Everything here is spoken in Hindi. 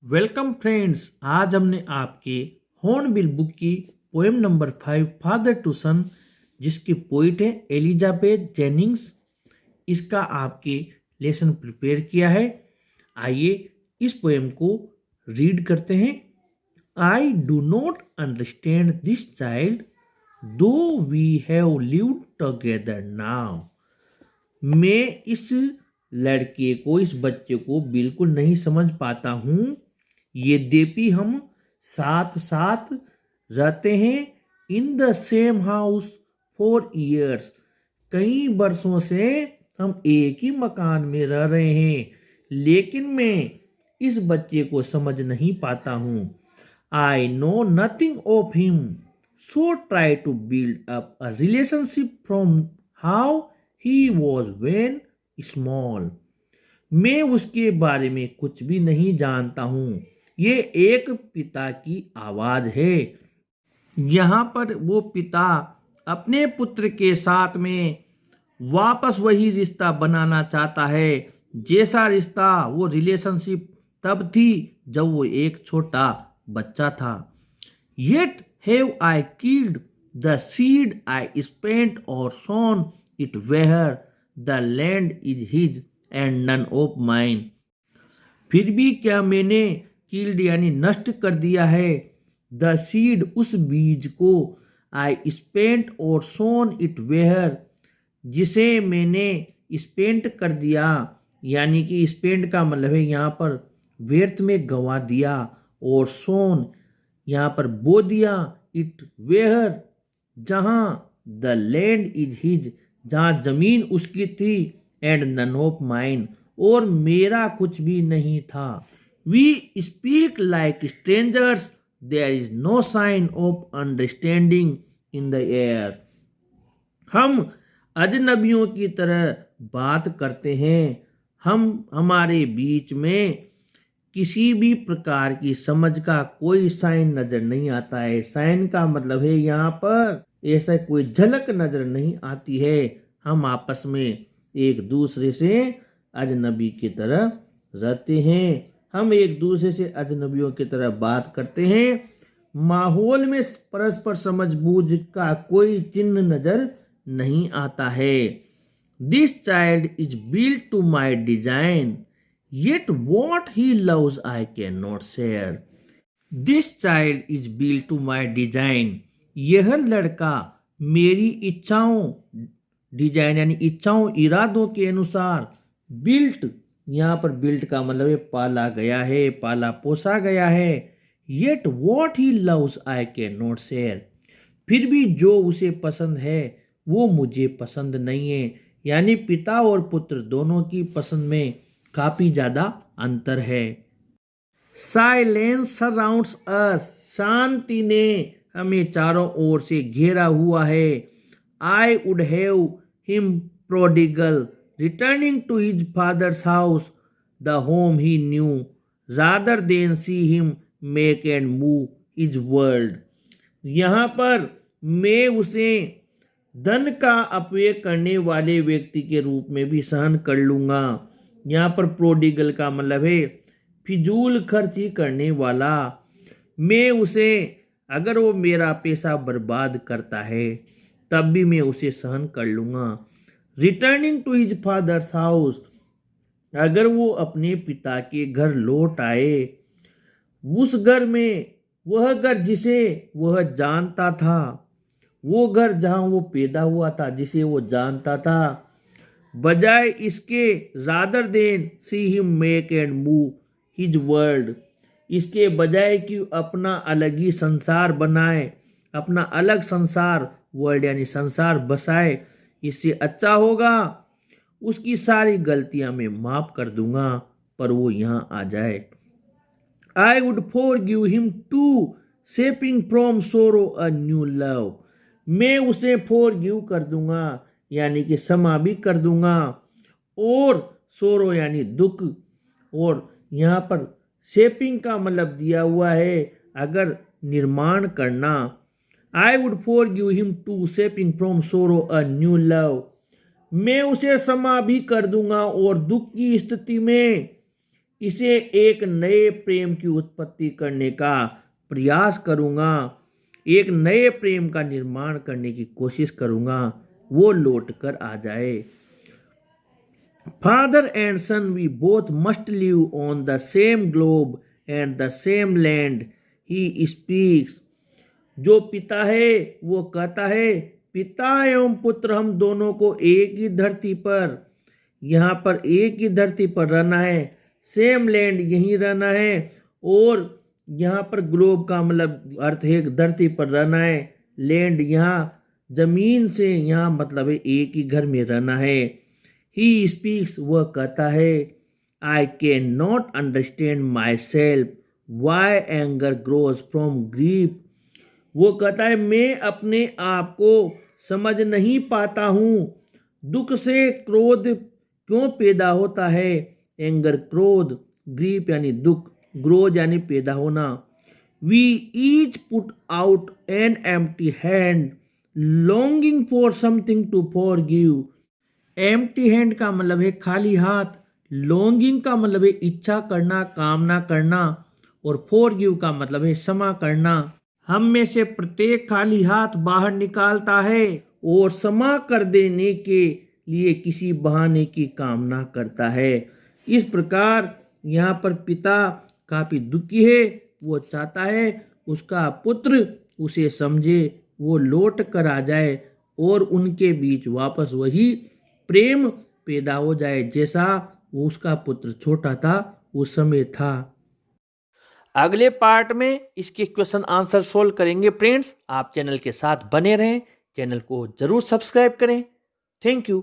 Welcome friends. आज हमने आपके हॉर्नबिल बुक की पोएम नंबर 5 फादर टू सन, जिसकी पोइट है एलिजाबेथ जेनिंग्स, इसका आपके लेसन प्रिपेयर किया है। आइए इस पोएम को रीड करते हैं। I do not understand this child though we have lived together now. मैं इस लड़के को, इस बच्चे को बिल्कुल नहीं समझ पाता हूँ। यद्यपि हम साथ साथ रहते हैं in the same house for years. कई वर्षों से हम एक ही मकान में रह रहे हैं, लेकिन मैं इस बच्चे को समझ नहीं पाता हूँ। I know nothing of him, so try to build up a relationship from how he was when small. मैं उसके बारे में कुछ भी नहीं जानता हूँ। ये एक पिता की आवाज है। यहाँ पर वो पिता अपने पुत्र के साथ में वापस वही रिश्ता बनाना चाहता है, जैसा रिश्ता, वो रिलेशनशिप तब थी जब वो एक छोटा बच्चा था। Yet have I killed the seed I spent or sown it where the land is his and none of mine. फिर भी क्या मैंने किल्ड यानी नष्ट कर दिया है, द सीड उस बीज को, आई spent or sown it where जिसे मैंने स्पेंट कर दिया, यानी कि स्पेंट का मतलब है यहाँ पर व्यर्थ में गंवा दिया, और सोन यहाँ पर बो दिया, इट वेयर जहाँ, द लैंड इज हिज जहाँ जमीन उसकी थी, एंड नन ऑफ माइन और मेरा कुछ भी नहीं था। We speak like strangers, there is no sign of understanding in the air. हम अजनबियों की तरह बात करते हैं। हमारे बीच में किसी भी प्रकार की समझ का कोई साइन नजर नहीं आता है। साइन का मतलब है यहाँ पर ऐसा कोई झलक नजर नहीं आती है। हम आपस में एक दूसरे से अजनबी की तरह रहते हैं। हम एक दूसरे से अजनबियों की तरह बात करते हैं। माहौल में परस्पर समझबूझ का कोई चिन्ह नजर नहीं आता है। This child is built to my design, yet what he loves I can not share. This child is built to my design, यह लड़का मेरी इच्छाओं, डिजाइन यानी इच्छाओं, इरादों के अनुसार, बिल्ट यहाँ पर बिल्ट का मतलब है पाला गया है, पाला पोसा गया है। Yet what he loves I can not share, फिर भी जो उसे पसंद है वो मुझे पसंद नहीं है। यानी पिता और पुत्र दोनों की पसंद में काफी ज्यादा अंतर है। साइलेंस सराउंड्स अस, शांति ने हमें चारों ओर से घेरा हुआ है। I would have him prodigal returning to his father's house, the home he knew, rather than see him make and move his world. यहाँ पर मैं उसे धन का अपव्यय करने वाले व्यक्ति के रूप में भी सहन कर लूंगा। यहाँ पर प्रोडिगल का मतलब है फिजूल खर्ची करने वाला। मैं उसे, अगर वो मेरा पैसा बर्बाद करता है तब भी मैं उसे सहन कर लूंगा। Returning to his father's house, अगर वो अपने पिता के घर लौट आए, उस घर में, वह घर जिसे वह जानता था, वो घर जहां वो पैदा हुआ था, जिसे वो जानता था, बजाय इसके rather than see him make and move his world, इसके बजाय कि अपना अलग ही संसार बनाए, अपना अलग संसार, वर्ल्ड यानी संसार बसाए, इससे अच्छा होगा उसकी सारी गलतियां मैं माफ कर दूंगा, पर वो यहाँ आ जाए। I would forgive him too, shaping from sorrow a new love, मैं उसे फॉरगिव कर दूंगा यानी कि क्षमा भी कर दूंगा, और सोरो यानी दुख, और यहाँ पर शेपिंग का मतलब दिया हुआ है अगर निर्माण करना। I would forgive him too, shaping from sorrow a new love, मैं उसे क्षमा भी कर दूंगा और दुख की स्थिति में इसे एक नए प्रेम की उत्पत्ति करने का प्रयास करूँगा, एक नए प्रेम का निर्माण करने की कोशिश करूँगा, वो लौट कर आ जाए। Father and son, we both must live on the same globe and the same land. He speaks. जो पिता है वो कहता है, पिता एवं पुत्र हम दोनों को एक ही धरती पर, यहाँ पर एक ही धरती पर रहना है, सेम लैंड यहीं रहना है, और यहाँ पर ग्लोब का मतलब अर्थ है धरती पर रहना है, लैंड यहाँ जमीन से, यहाँ मतलब है एक ही घर में रहना है। ही स्पीक्स, वह कहता है, आई can not understand my self Y anger grows from grief. वो कहता है, मैं अपने आप को समझ नहीं पाता हूँ, दुख से क्रोध क्यों पैदा होता है। एंगर क्रोध, ग्रीफ यानी दुख, ग्रोज यानी पैदा होना। We each put out an empty hand longing for something to forgive. Empty hand का मतलब है खाली हाथ, लॉन्गिंग का मतलब है इच्छा करना, कामना करना, और फॉरगिव का मतलब है क्षमा करना। हम में से प्रत्येक खाली हाथ बाहर निकालता है और क्षमा कर देने के लिए किसी बहाने की कामना करता है। इस प्रकार यहाँ पर पिता काफी दुखी है, वो चाहता है उसका पुत्र उसे समझे, वो लौट कर आ जाए और उनके बीच वापस वही प्रेम पैदा हो जाए जैसा वो उसका पुत्र छोटा था उस समय था। अगले पार्ट में इसके क्वेश्चन आंसर सोल्व करेंगे फ्रेंड्स। आप चैनल के साथ बने रहें, चैनल को जरूर सब्सक्राइब करें। Thank you.